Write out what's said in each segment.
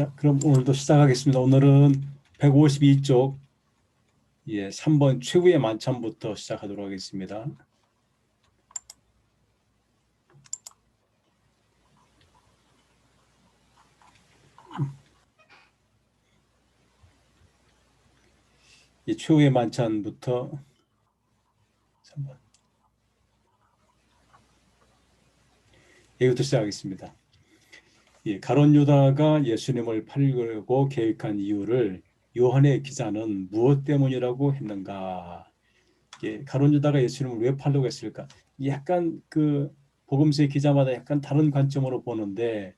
자, 그럼 오늘도 시작하겠습니다. 오늘은 152쪽 3번 최후의 만찬부터 시작하도록 하겠습니다. 최후의 만찬부터 3번 여기부터 시작하겠습니다. 가룟 유다가 예수님을 팔려고 계획한 이유를 요한의 기자는 무엇 때문이라고 했는가? 가룟 유다가 예수님을 왜 팔려고 했을까? 약간 그 복음서의 기자마다 약간 다른 관점으로 보는데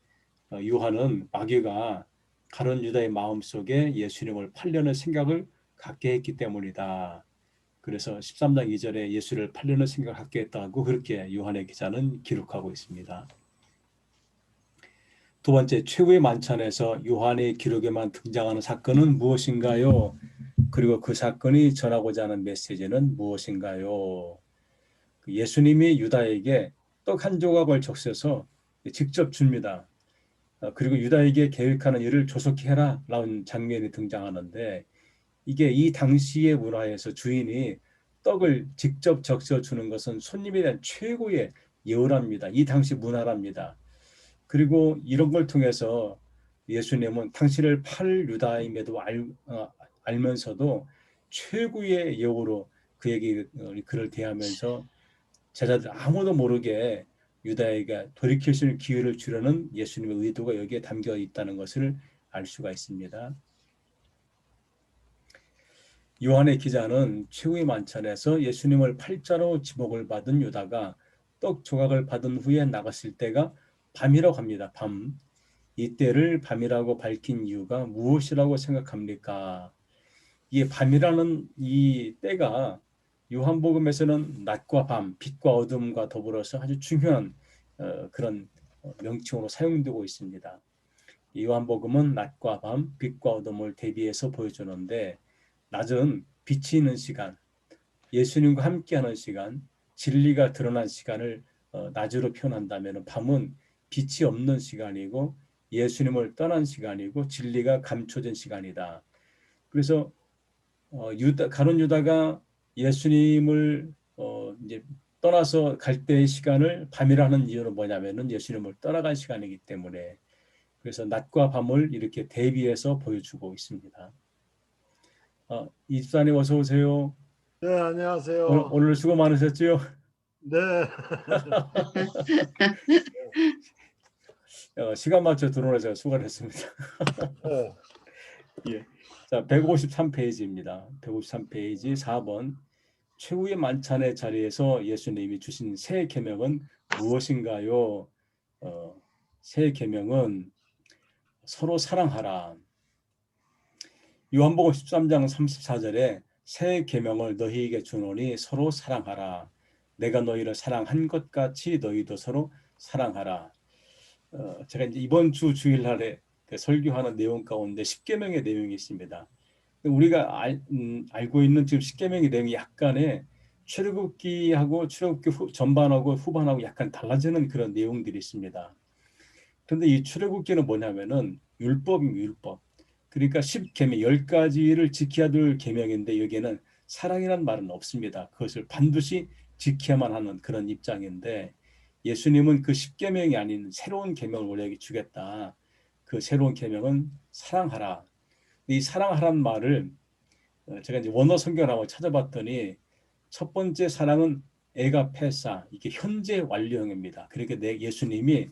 요한은 마귀가 가룟 유다의 마음속에 예수님을 팔려는 생각을 갖게 했기 때문이다. 그래서 13장 2절에 예수를 팔려는 생각을 갖게 했다고 그렇게 요한의 기자는 기록하고 있습니다. 두 번째, 최후의 만찬에서 요한의 기록에만 등장하는 사건은 무엇인가요? 그리고 그 사건이 전하고자 하는 메시지는 무엇인가요? 예수님이 유다에게 떡 한 조각을 적셔서 직접 줍니다. 그리고 유다에게 계획하는 일을 조속히 해라 라는 장면이 등장하는데 이게 이 당시의 문화에서 주인이 떡을 직접 적셔 주는 것은 손님에 대한 최고의 예우랍니다. 이 당시 문화랍니다. 그리고 이런 걸 통해서 예수님은 당신을 팔 유다임에도 알면서도 최고의 예우로 그에게 그를 대하면서 제자들 아무도 모르게 유다에게 돌이킬 수 있는 기회를 주려는 예수님의 의도가 여기에 담겨 있다는 것을 알 수가 있습니다. 요한의 기자는 최후의 만찬에서 예수님을 팔자로 지목을 받은 유다가 떡 조각을 받은 후에 나갔을 때가 밤이라고 합니다. 밤. 이때를 밤이라고 밝힌 이유가 무엇이라고 생각합니까? 이 밤이라는 이 때가 요한복음에서는 낮과 밤, 빛과 어둠과 더불어서 아주 중요한 그런 명칭으로 사용되고 있습니다. 요한복음은 낮과 밤, 빛과 어둠을 대비해서 보여주는데 낮은 빛이 있는 시간, 예수님과 함께하는 시간, 진리가 드러난 시간을 낮으로 표현한다면 밤은 빛이 없는 시간이고 예수님을 떠난 시간이고 진리가 감춰진 시간이다. 그래서 가룟 유다가 예수님을 이제 떠나서 갈 때의 시간을 밤이라는 이유는 뭐냐면은 예수님을 떠나간 시간이기 때문에 그래서 낮과 밤을 이렇게 대비해서 보여주고 있습니다. 이집사님 어서 오세요. 네, 안녕하세요. 오늘 수고 많으셨죠? 네. 시간 맞춰 들어오셔서 수고를 했습니다. 네. 예. 자, 153페이지입니다. 153페이지 4번. 최후의 만찬의 자리에서 예수님이 주신 새 계명은 무엇인가요? 새 계명은 서로 사랑하라. 요한복음 13장 34절에 새 계명을 너희에게 주노니 서로 사랑하라. 내가 너희를 사랑한 것 같이 너희도 서로 사랑하라. 제가 이제 이번 주 주일날에 설교하는 내용 가운데 십계명의 내용이 있습니다. 우리가 알고 있는 지금 십계명의 내용이 약간의 출애굽기하고 출애굽기 전반하고 후반하고 약간 달라지는 그런 내용들이 있습니다. 그런데 이 출애굽기는 뭐냐면은 율법입니다. 율법. 그러니까 10계명 10가지를 지켜야 될 계명인데 여기에는 사랑이라는 말은 없습니다. 그것을 반드시 지켜야만 하는 그런 입장인데 예수님은 그 10계명이 아닌 새로운 계명을 우리에게 주겠다. 그 새로운 계명은 사랑하라. 이 사랑하라는 말을 제가 이제 원어 성경을 한번 찾아봤더니 첫 번째 사랑은 에가페사, 이게 현재 완료형입니다. 그러니까 예수님이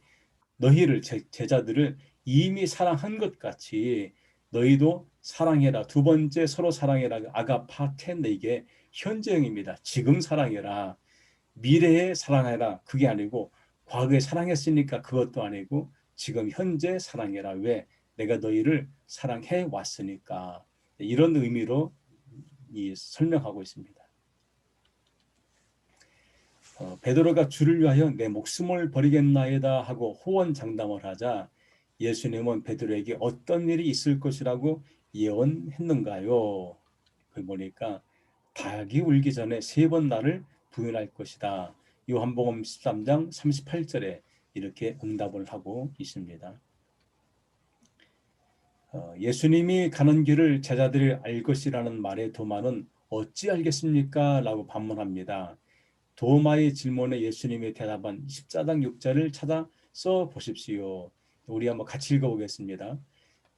너희를 제자들을 이미 사랑한 것 같이 너희도 사랑해라. 두 번째 서로 사랑해라. 아가파텐, 이게 현재형입니다. 지금 사랑해라. 미래에 사랑해라. 그게 아니고 과거에 사랑했으니까 그것도 아니고 지금 현재 사랑해라. 왜? 내가 너희를 사랑해 왔으니까. 이런 의미로 설명하고 있습니다. 베드로가 주를 위하여 내 목숨을 버리겠나이다 하고 호언장담을 하자 예수님은 베드로에게 어떤 일이 있을 것이라고 예언했는가요? 그 보니까 닭이 울기 전에 3번 나를 부인할 것이다. 요한복음 13장 38절에 이렇게 응답을 하고 있습니다. 예수님이 가는 길을 제자들이 알 것이라는 말에 도마는 어찌 알겠습니까? 라고 반문합니다. 도마의 질문에 예수님이 대답한 14장 6절을 찾아서 보십시오. 우리 한번 같이 읽어보겠습니다.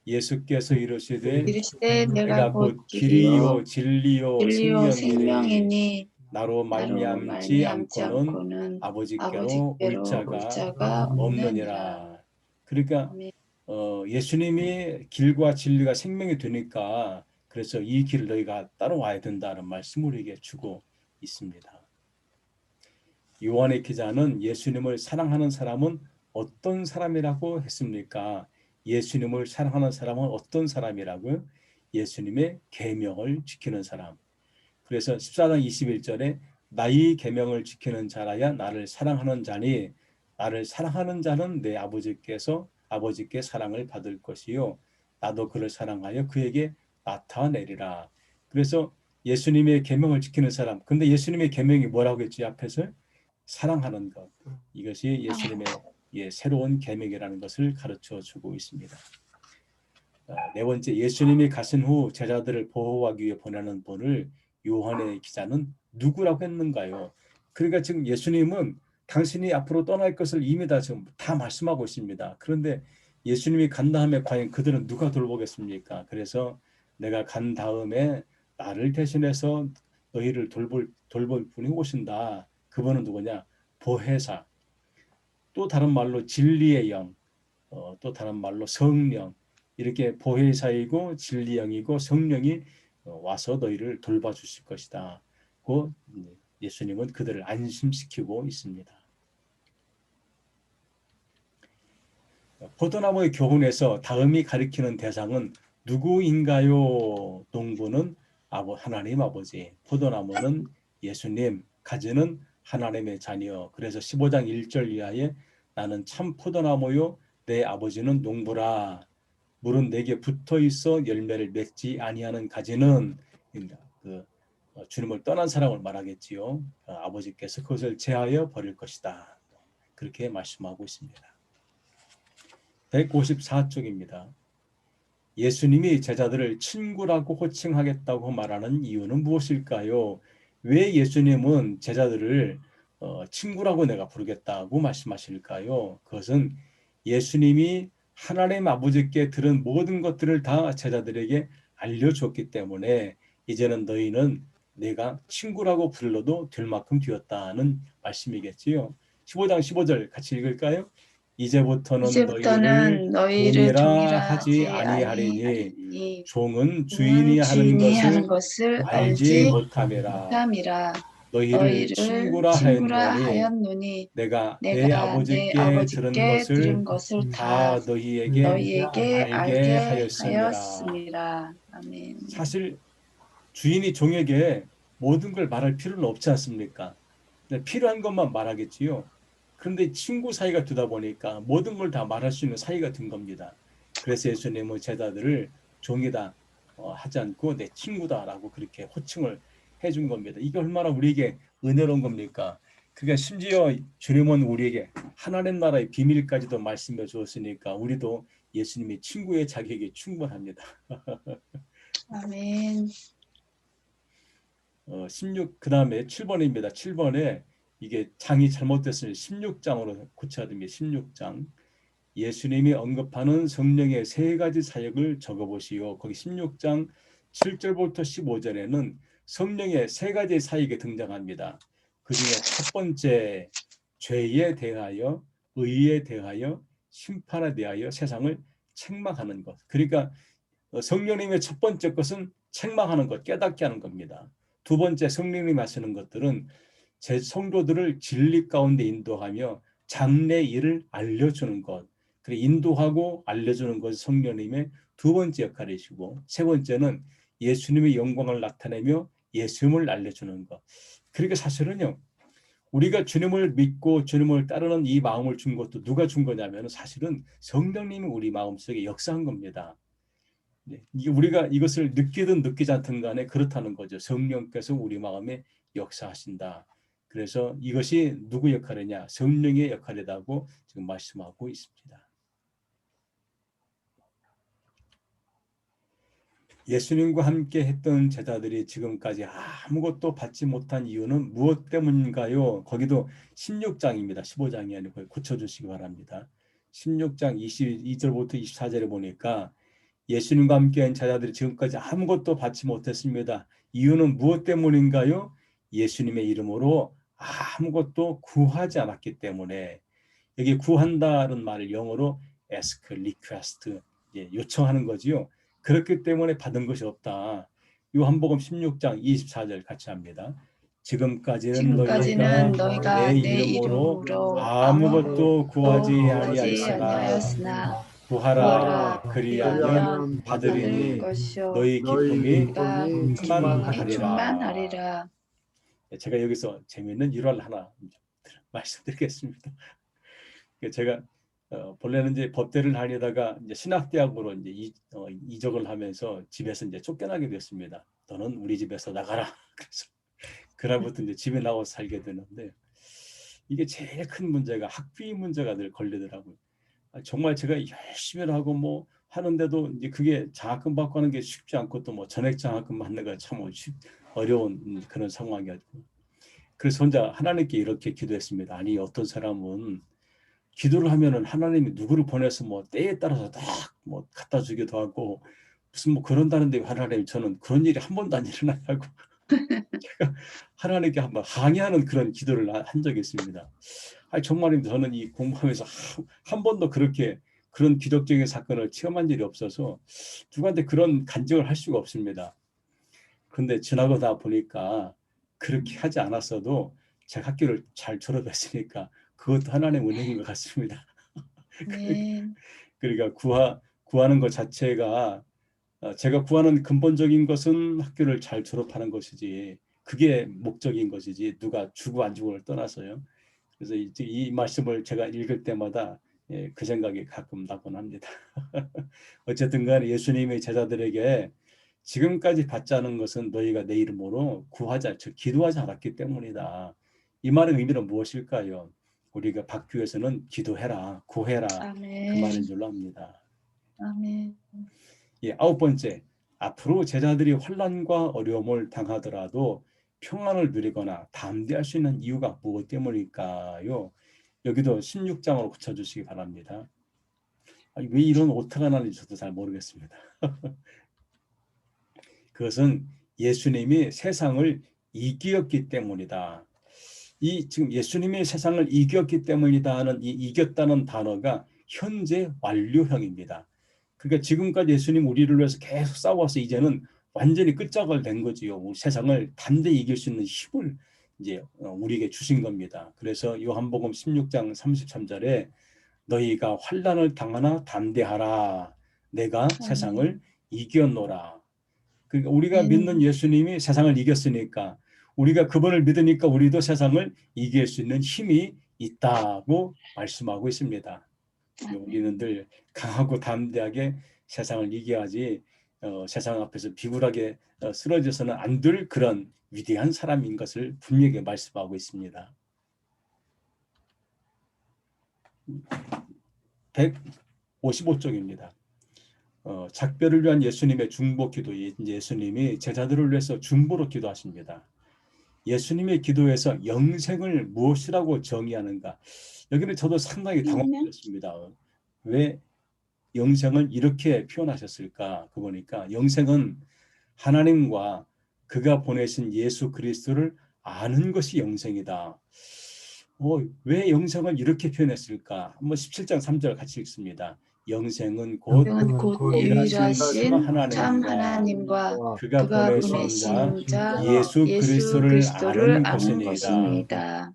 예수께서 이르시되 이르시되 내가 내가 곧 곧 길이요 길이요 진리요 진리요 생명이니 생명이니 나로 나로 말미암지 말미암지 않고는 않고는 아버지께로 올 아버지께로 올 자가 자가 없느니라. 없느니라. 그러니까 아멘. 예수님이 길과 진리가 생명이 되니까 그래서 이 길을 너희가 따라와야 된다는 말씀을 우리에게 주고 있습니다. 요한의 기자는 예수님을 사랑하는 사람은 어떤 사람이라고 했습니까? 예수님을 사랑하는 사람은 어떤 사람이라고요? 예수님의 계명을 지키는 사람. 그래서 14장 21절에 나의 계명을 지키는 자라야 나를 사랑하는 자니 나를 사랑하는 자는 내 아버지께 사랑을 받을 것이요 나도 그를 사랑하여 그에게 나타내리라. 그래서 예수님의 계명을 지키는 사람. 근데 예수님의 계명이 뭐라고 했지 앞에서? 사랑하는 것. 이것이 예수님의 새로운 계명이라는 것을 가르쳐 주고 있습니다. 네 번째, 예수님이 가신 후 제자들을 보호하기 위해 보내는 분을 요한의 기자는 누구라고 했는가요? 그러니까 지금 예수님은 당신이 앞으로 떠날 것을 이미 지금 다 말씀하고 있습니다. 그런데 예수님이 간 다음에 과연 그들은 누가 돌보겠습니까? 그래서 내가 간 다음에 나를 대신해서 너희를 돌볼 분이 오신다. 그분은 누구냐? 보혜사. 또 다른 말로 진리의 영, 또 다른 말로 성령. 이렇게 보혜사이고 진리영이고 성령이 와서 너희를 돌봐주실 것이다. 고 예수님은 그들을 안심시키고 있습니다. 포도나무의 교훈에서 다음이 가리키는 대상은 누구인가요? 농부는 하나님 아버지, 포도나무는 예수님, 가지는 하나님의 자녀. 그래서 15장 1절 이하에 나는 참 포도나무요 내 아버지는 농부라. 물은 내게 붙어 있어 열매를 맺지 아니하는 가지는 주님을 떠난 사람을 말하겠지요. 아버지께서 그것을 제하여 버릴 것이다. 그렇게 말씀하고 있습니다. 154쪽입니다. 예수님이 제자들을 친구라고 호칭하겠다고 말하는 이유는 무엇일까요? 왜 예수님은 제자들을 친구라고 내가 부르겠다고 말씀하실까요? 그것은 예수님이 하나님 아버지께 들은 모든 것들을 다 제자들에게 알려줬기 때문에 이제는 너희는 내가 친구라고 불러도 될 만큼 되었다는 말씀이겠지요. 15장 15절 같이 읽을까요? 이제부터는 너희를 너희를 종이라 종이라 하지 하지 아니하리니 아니하리니 종은 주인이 은 하는 주인이 하는 것을 것을 알지 알지 못함이라. 못함이라. 너희를 너희를 친구라 친구라 하였노니 하였노니 내가 내 내가 내 아버지께 들은 아버지께 들은 것을 것을 다 다 너희에게 너희에게 알게 알게 하였음이라. 하였음이라. 아멘. 사실 주인이 종에게 모든 걸 말할 필요는 없지 않습니까? 필요한 것만 말하겠지요. 그런데 친구 사이가 되다 보니까 모든 걸 다 말할 수 있는 사이가 된 겁니다. 그래서 예수님은 제자들을 종이다 하지 않고 내 친구다라고 그렇게 호칭을 해준 겁니다. 이게 얼마나 우리에게 은혜로운 겁니까? 그러니까 심지어 주님은 우리에게 하나님 나라의 비밀까지도 말씀해 주었으니까 우리도 예수님의 친구의 자격이 충분합니다. 아멘. 그다음에 7번입니다. 7번에 이게 장이 잘못됐으니 16장으로 고쳐야 됩니다. 16장. 예수님이 언급하는 성령의 세 가지 사역을 적어보시오. 거기 16장 7절부터 15절에는 성령의 세 가지 사역이 등장합니다. 그 중에 첫 번째, 죄에 대하여, 의에 대하여, 심판에 대하여 세상을 책망하는 것. 그러니까 성령님의 첫 번째 것은 책망하는 것, 깨닫게 하는 겁니다. 두 번째, 성령님이 하시는 것들은 제 성도들을 진리 가운데 인도하며 장래 일을 알려주는 것. 그래 인도하고 알려주는 것이 성령님의 두 번째 역할이시고 세 번째는 예수님의 영광을 나타내며 예수님을 알려주는 것. 그러니까 사실은요. 우리가 주님을 믿고 주님을 따르는 이 마음을 준 것도 누가 준 거냐면 사실은 성령님이 우리 마음속에 역사한 겁니다. 우리가 이것을 느끼든 느끼지 않든 간에 그렇다는 거죠. 성령께서 우리 마음에 역사하신다. 그래서 이것이 누구 역할이냐? 성령의 역할이라고 지금 말씀하고 있습니다. 예수님과 함께 했던 제자들이 지금까지 아무것도 받지 못한 이유는 무엇 때문인가요? 거기도 16장입니다. 15장이 아니고 고쳐주시기 바랍니다. 16장 22절부터 24절에 보니까 예수님과 함께한 제자들이 지금까지 아무것도 받지 못했습니다. 이유는 무엇 때문인가요? 예수님의 이름으로 아무것도 구하지 않았기 때문에. 여기 구한다는 말을 영어로 ask, request, 요청하는 거지요. 그렇기 때문에 받은 것이 없다. 요한복음 16장 24절 같이 합니다. 지금까지는 너희가 내 내 이름으로 이름으로 아무것도 구하지 구하지 아니하였으나 아니하였으나 구하라 구하라 그리하면 그리하면 받으리니 받을 것이요 너희 기쁨이 기쁨이 충만하리라. 충만하리라. 제가 여기서 재미있는 일화를 하나 말씀드리겠습니다. 제가 본래는 이제 법대를 다니다가 이제 신학대학으로 이제 이적을 하면서 집에서 이제 쫓겨나게 됐습니다. 너는 우리 집에서 나가라. 그래서 그날부터 이제 집에 나와서 살게 되는데 이게 제일 큰 문제가 학비 문제가 늘 걸리더라고요. 정말 제가 열심히 하고 뭐 하는데도 이제 그게 장학금 받고 하는 게 쉽지 않고 또 뭐 전액 장학금 받는 거 참 어려운 그런 상황이었고 그래서 혼자 하나님께 이렇게 기도했습니다. 아니 어떤 사람은 기도를 하면은 하나님이 누구를 보내서 뭐 때에 따라서 딱 뭐 갖다 주기도 하고 무슨 뭐 그런다는데 하나님 저는 그런 일이 한 번도 안 일어나고 제가 하나님께 한번 항의하는 그런 기도를 한 적이 있습니다. 아니 정말 저는 이 공부하면서 한 번도 그렇게 그런 기적적인 사건을 체험한 일이 없어서 누구한테 그런 간증을 할 수가 없습니다. 그런데 지나고 나 보니까 그렇게 하지 않았어도 제가 학교를 잘 졸업했으니까 그것도 하나님의 은혜인 것 같습니다. 네. 그러니까 구하는 것 자체가 제가 구하는 근본적인 것은 학교를 잘 졸업하는 것이지 그게 목적인 것이지 누가 주고 안 주고를 떠나서요. 그래서 이 말씀을 제가 읽을 때마다 그 생각이 가끔 나곤 합니다. 어쨌든 간에 예수님의 제자들에게 지금까지 받지 않은 것은 너희가 내 이름으로 구하자, 즉 기도하지 않았기 때문이다. 이 말의 의미는 무엇일까요? 우리가 받기 위해서는 기도해라, 구해라 그 말인 아멘. 줄로 압니다. 아멘. 아홉 번째, 앞으로 제자들이 환난과 어려움을 당하더라도 평안을 누리거나 담대할 수 있는 이유가 무엇 때문일까요? 여기도 16장으로 고쳐주시기 바랍니다. 왜 이런 오타가 나는지 저도 잘 모르겠습니다. 그것은 예수님이 세상을 이기었기 때문이다. 이 지금 예수님이 세상을 이겼기 때문이다 하는 이 이겼다는 단어가 현재 완료형입니다. 그러니까 지금까지 예수님 우리를 위해서 계속 싸워서 이제는 완전히 끝작을 낸 거지요. 우리 세상을 단대히 이길 수 있는 힘을 이제 우리에게 주신 겁니다. 그래서 요한복음 16장 33절에 너희가 환난을 당하나 담대하라. 내가 세상을 이겼노라. 그러니까 우리가 믿는 예수님이 세상을 이겼으니까 우리가 그분을 믿으니까 우리도 세상을 이길 수 있는 힘이 있다고 말씀하고 있습니다. 우리는 늘 강하고 담대하게 세상을 이겨야지 세상 앞에서 비굴하게 쓰러져서는 안 될 그런 위대한 사람인 것을 분명히 말씀하고 있습니다. 155쪽입니다. 작별을 위한 예수님의 중보 기도, 예수님이 제자들을 위해서 중보로 기도하십니다. 예수님의 기도에서 영생을 무엇이라고 정의하는가? 여기는 저도 상당히 당황스럽습니다. 왜 영생을 이렇게 표현하셨을까? 그 보니까 영생은 하나님과 그가 보내신 예수 그리스도를 아는 것이 영생이다. 왜 영생을 이렇게 표현했을까? 한번 17장 3절 같이 읽습니다. 영생은 곧 유일하신 참 하나님과 그가 그가 보내신 자 자 예수 그리스도를 아는 아는 것이니이다. 것이니이다.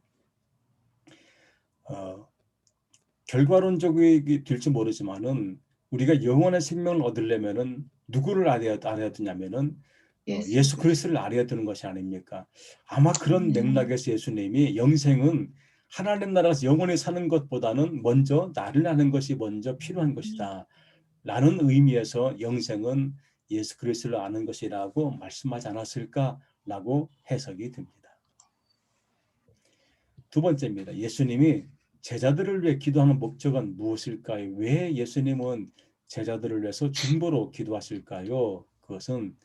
결과론적이 될지 모르지만은 우리가 영원한 생명을 얻으려면은 누구를 알아야 되냐면은 예수 그리스도를 알아야 되는 것이 아닙니까? 아마 그런 맥락에서 예수님이 영생은 하나님 나라에서 영원히 사는 것보다는 먼저 나를 아는 것이 먼저 필요한 것이다. 라는 의미에서 영생은 예수 그리스도를 아는 것이라고 말씀하지 않았을까라고 해석이 됩니다. 두 번째입니다. 예수님이 제자들을 위해 기도하는 목적은 무엇일까요? 왜 예수님은 제자들을 위해서 중보로 기도하실까요? 그것은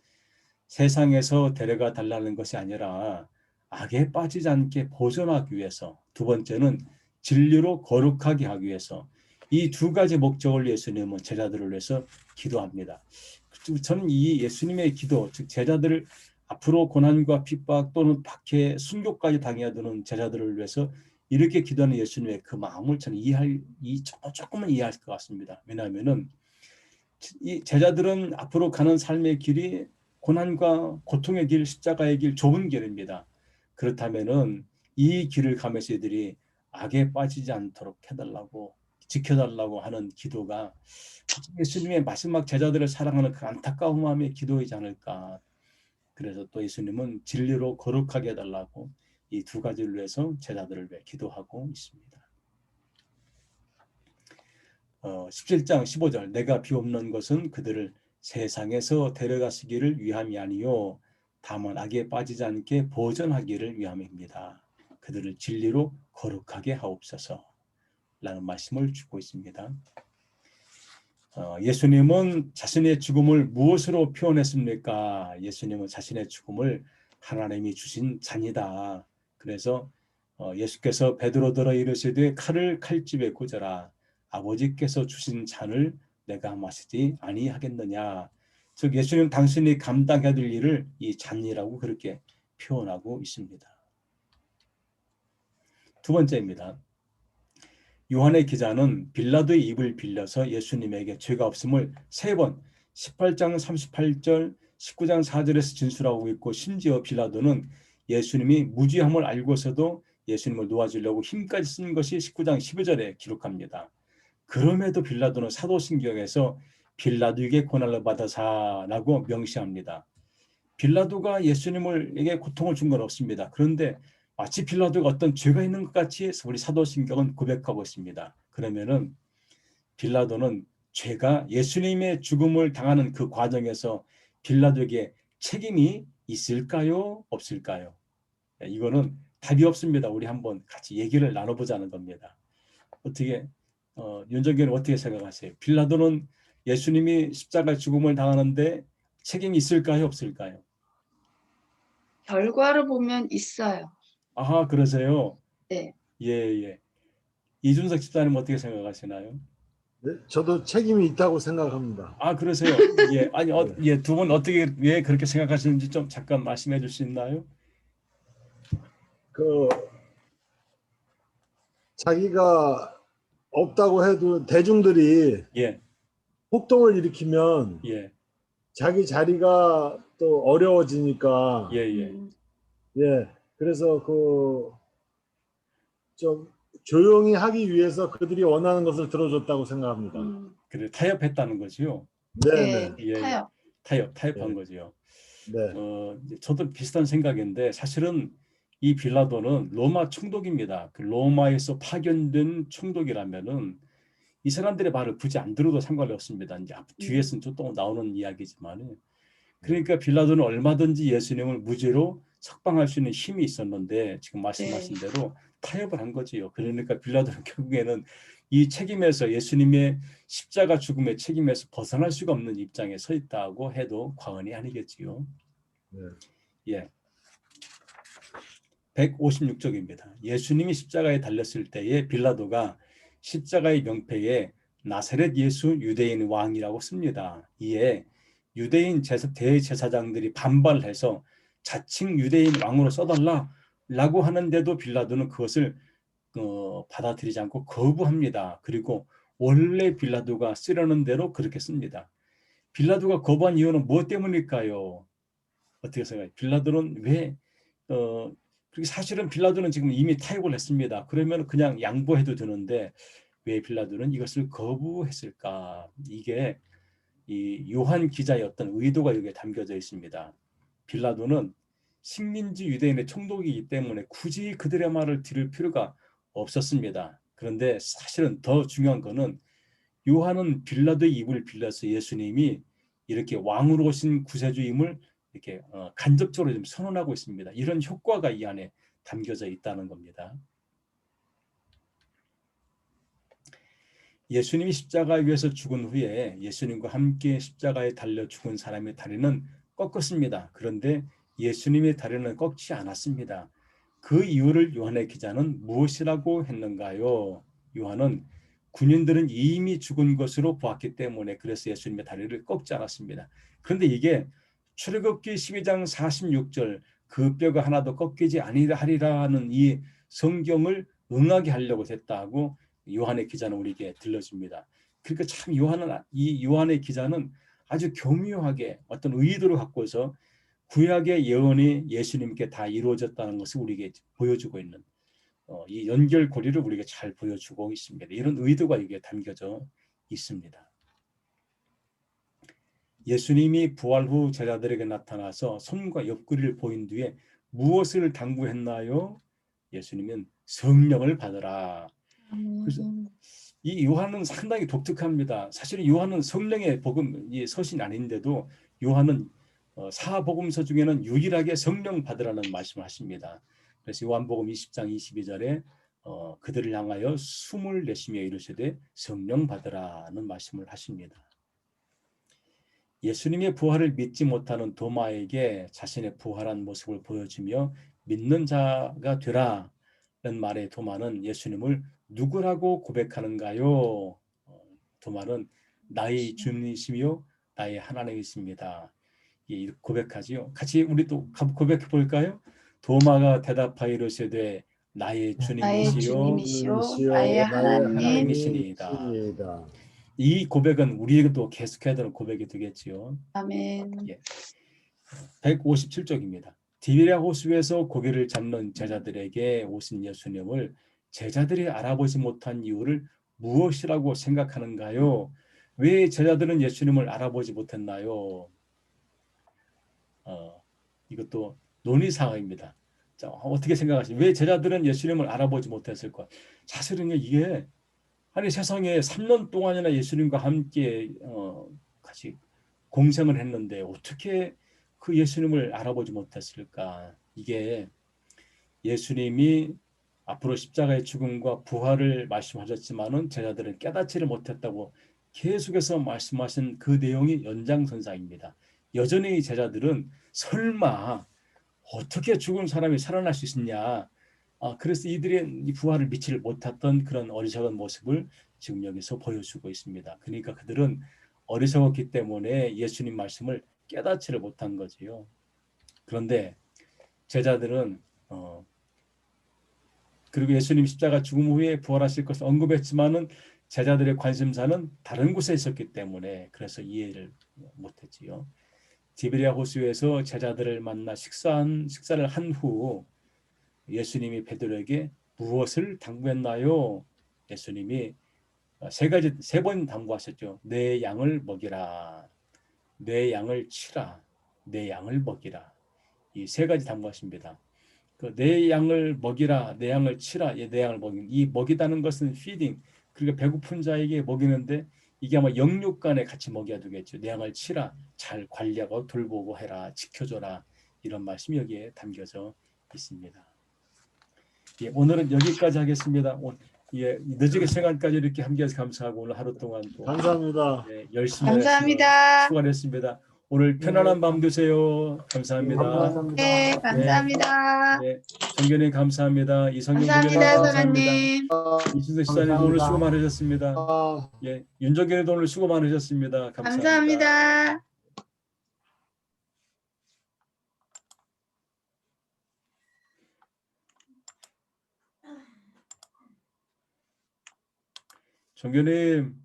세상에서 데려가 달라는 것이 아니라 악에 빠지지 않게 보존하기 위해서, 두 번째는 진리로 거룩하게 하기 위해서, 이 두 가지 목적을 예수님은 제자들을 위해서 기도합니다. 저는 이 예수님의 기도, 즉 제자들을 앞으로 고난과 핍박 또는 박해, 순교까지 당해야 되는 제자들을 위해서 이렇게 기도하는 예수님의 그 마음을 저는 조금은 이해할 것 같습니다. 왜냐하면은 이 제자들은 앞으로 가는 삶의 길이 고난과 고통의 길, 십자가의 길, 좁은 길입니다. 그렇다면은 이 길을 가면서 이들이 악에 빠지지 않도록 해달라고, 지켜달라고 하는 기도가 예수님의 마지막 제자들을 사랑하는 그 안타까운 마음의 기도이지 않을까. 그래서 또 예수님은 진리로 거룩하게 해달라고 이 두 가지를 위해서 제자들을 위해 기도하고 있습니다. 17장 15절 내가 비옵는 것은 그들을 세상에서 데려가시기를 위함이 아니요 다만 악에 빠지지 않게 보존하기를 위함입니다. 그들을 진리로 거룩하게 하옵소서 라는 말씀을 주고 있습니다. 예수님은 자신의 죽음을 무엇으로 표현했습니까? 예수님은 자신의 죽음을 하나님이 주신 잔이다. 그래서 예수께서 베드로더러 이르시되 칼을 칼집에 꽂아라. 아버지께서 주신 잔을 내가 마시지 아니하겠느냐. 즉 예수님 당신이 감당해야 될 일을 이 잔이라고 그렇게 표현하고 있습니다. 두 번째입니다. 요한의 기자는 빌라도의 입을 빌려서 예수님에게 죄가 없음을 3번 18장 38절 19장 4절에서 진술하고 있고, 심지어 빌라도는 예수님이 무죄함을 알고서도 예수님을 놓아주려고 힘까지 쓴 것이 19장 12절에 기록합니다. 그럼에도 빌라도는 사도신경에서 빌라도에게 고난을 받아사라고 명시합니다. 빌라도가 예수님에게 고통을 준 건 없습니다. 그런데 마치 빌라도가 어떤 죄가 있는 것 같이 우리 사도신경은 고백하고 있습니다. 그러면은 빌라도는 죄가 예수님의 죽음을 당하는 그 과정에서 빌라도에게 책임이 있을까요? 없을까요? 이거는 답이 없습니다. 우리 한번 같이 얘기를 나눠보자는 겁니다. 어떻게 윤정교는 어떻게 생각하세요? 빌라도는 예수님이 십자가 죽음을 당하는데 책임이 있을까요? 없을까요? 결과를 보면 있어요. 아하, 그러세요? 네. 예. 이준석 집사님 어떻게 생각하시나요? 네, 저도 책임이 있다고 생각합니다. 아, 그러세요? 예. 아니, 네. 예, 두 분 어떻게 왜 그렇게 생각하시는지 좀 잠깐 말씀해 줄 수 있나요? 그 자기가 없다고 해도 대중들이 예. 폭동을 일으키면 예. 자기 자리가 또 어려워지니까 예. 예, 그래서 그 좀 조용히 하기 위해서 그들이 원하는 것을 들어줬다고 생각합니다. 그래, 타협했다는 거지요. 네네. 예. 타협. 타협한 예. 거지요. 네. 저도 비슷한 생각인데 사실은 이 빌라도는 로마 총독입니다. 그 로마에서 파견된 총독이라면은 이 사람들의 말을 굳이 안 들어도 상관이 없습니다. 이제 뒤에서는 또 나오는 이야기지만, 그러니까 빌라도는 얼마든지 예수님을 무죄로 석방할 수 있는 힘이 있었는데 지금 말씀하신 대로 타협을 한 거지요. 그러니까 빌라도는 결국에는 이 책임에서, 예수님의 십자가 죽음의 책임에서 벗어날 수가 없는 입장에 서 있다고 해도 과언이 아니겠지요. 네. 예. 156쪽입니다. 예수님이 십자가에 달렸을 때에 빌라도가 십자가의 명패에 나사렛 예수 유대인 왕이라고 씁니다. 이에 유대인 대제사장들이 반발해서 자칭 유대인 왕으로 써달라라고 하는데도 빌라도는 그것을 받아들이지 않고 거부합니다. 그리고 원래 빌라도가 쓰려는 대로 그렇게 씁니다. 빌라도가 거부한 이유는 무엇 때문일까요? 어떻게 생각해요? 빌라도는 왜 그리고 사실은 빌라도는 지금 이미 타협을 했습니다. 그러면 그냥 양보해도 되는데 왜 빌라도는 이것을 거부했을까? 이게 이 요한 기자의 어떤 의도가 여기에 담겨져 있습니다. 빌라도는 식민지 유대인의 총독이기 때문에 굳이 그들의 말을 들을 필요가 없었습니다. 그런데 사실은 더 중요한 거는 요한은 빌라도의 입을 빌려서 예수님이 이렇게 왕으로 오신 구세주임을 이렇게 간접적으로 좀 선언하고 있습니다. 이런 효과가 이 안에 담겨져 있다는 겁니다. 예수님이 십자가 위에서 죽은 후에 예수님과 함께 십자가에 달려 죽은 사람의 다리는 꺾었습니다. 그런데 예수님의 다리는 꺾지 않았습니다. 그 이유를 요한의 기자는 무엇이라고 했는가요? 요한은 군인들은 이미 죽은 것으로 보았기 때문에 그래서 예수님의 다리를 꺾지 않았습니다. 그런데 이게 출애굽기 12장 46절 그 뼈가 하나도 꺾이지 아니하리라는 이 성경을 응하게 하려고 했다고 요한의 기자는 우리에게 들려줍니다. 그러니까 참 이 요한의 기자는 아주 교묘하게 어떤 의도를 갖고서 구약의 예언이 예수님께 다 이루어졌다는 것을 우리에게 보여주고 있는 이 연결고리를 우리에게 잘 보여주고 있습니다. 이런 의도가 여기에 담겨져 있습니다. 예수님이 부활 후 제자들에게 나타나서 손과 옆구리를 보인 뒤에 무엇을 당부했나요? 예수님은 성령을 받으라. 그래서 이 요한은 상당히 독특합니다. 사실은 요한은 성령의 복음 이 서신이 아닌데도 요한은 사복음서 중에는 유일하게 성령 받으라는 말씀을 하십니다. 그래서 요한복음 20장 22절에 그들을 향하여 숨을 내쉬며 이르시되 성령 받으라는 말씀을 하십니다. 예수님의 부활을 믿지 못하는 도마에게 자신의 부활한 모습을 보여주며 믿는 자가 되라는 말의 도마는 예수님을 누구라고 고백하는가요? 도마는 나의 주님이시며 나의 하나님이십니다. 이렇게 고백하지요. 같이 우리 또 고백해 볼까요? 도마가 대답하여 이르시되 나의 나의 주님이시요 주님이시오 나의 하나님. 하나님이시니이다. 이 고백은 우리에게도 계속해야 되는 고백이 되겠지요. 아멘. 157쪽입니다. 디베랴 호수에서 고기를 잡는 제자들에게 오신 예수님을 제자들이 알아보지 못한 이유를 무엇이라고 생각하는가요? 왜 제자들은 예수님을 알아보지 못했나요? 이것도 논의사항입니다. 자, 어떻게 생각하세요? 왜 제자들은 예수님을 알아보지 못했을까? 사실은 이게 아니 세상에 3년 동안이나 예수님과 함께 같이 공생을 했는데 어떻게 그 예수님을 알아보지 못했을까? 이게 예수님이 앞으로 십자가의 죽음과 부활을 말씀하셨지만은 제자들은 깨닫지를 못했다고 계속해서 말씀하신 그 내용이 연장선상입니다. 여전히 제자들은 설마 어떻게 죽은 사람이 살아날 수 있느냐? 그래서 이들의 이 부활을 믿지를 못했던 그런 어리석은 모습을 지금 여기서 보여주고 있습니다. 그러니까 그들은 어리석었기 때문에 예수님 말씀을 깨닫지를 못한 거지요. 그런데 제자들은 그리고 예수님 십자가 죽음 후에 부활하실 것을 언급했지만은 제자들의 관심사는 다른 곳에 있었기 때문에 그래서 이해를 못했지요. 디베랴 호수에서 제자들을 만나 식사를 한 후 예수님이 베드로에게 무엇을 당부했나요? 예수님이 세 번 당부하셨죠. 내 양을 먹이라, 내 양을 치라, 내 양을 먹이라. 이 세 가지 당부하십니다. 내 양을 먹이라, 내 양을 치라, 내 양을 먹이는 이 먹이다는 것은 feeding. 그러니까 배고픈 자에게 먹이는데 이게 아마 영육간에 같이 먹여야 되겠죠. 내 양을 치라, 잘 관리하고 돌보고 해라, 지켜줘라 이런 말씀이 여기에 담겨져 있습니다. 예, 오늘은 여기까지 하겠습니다. 늦은 시간까지 이렇게 함께해서 감사하고 오늘 하루 동안 또 감사합니다. 열심히 감사합니다. 수고하셨습니다. 오늘 편안한 밤 되세요. 감사합니다. 감사합니다. 네, 감사합니다. 정견님 감사합니다. 이성경 감사합니다, 감사합니다. 사모님. 이순석 시사님 오늘 수고 많으셨습니다. 윤정견님도 오늘 수고 많으셨습니다. 감사합니다. 정견님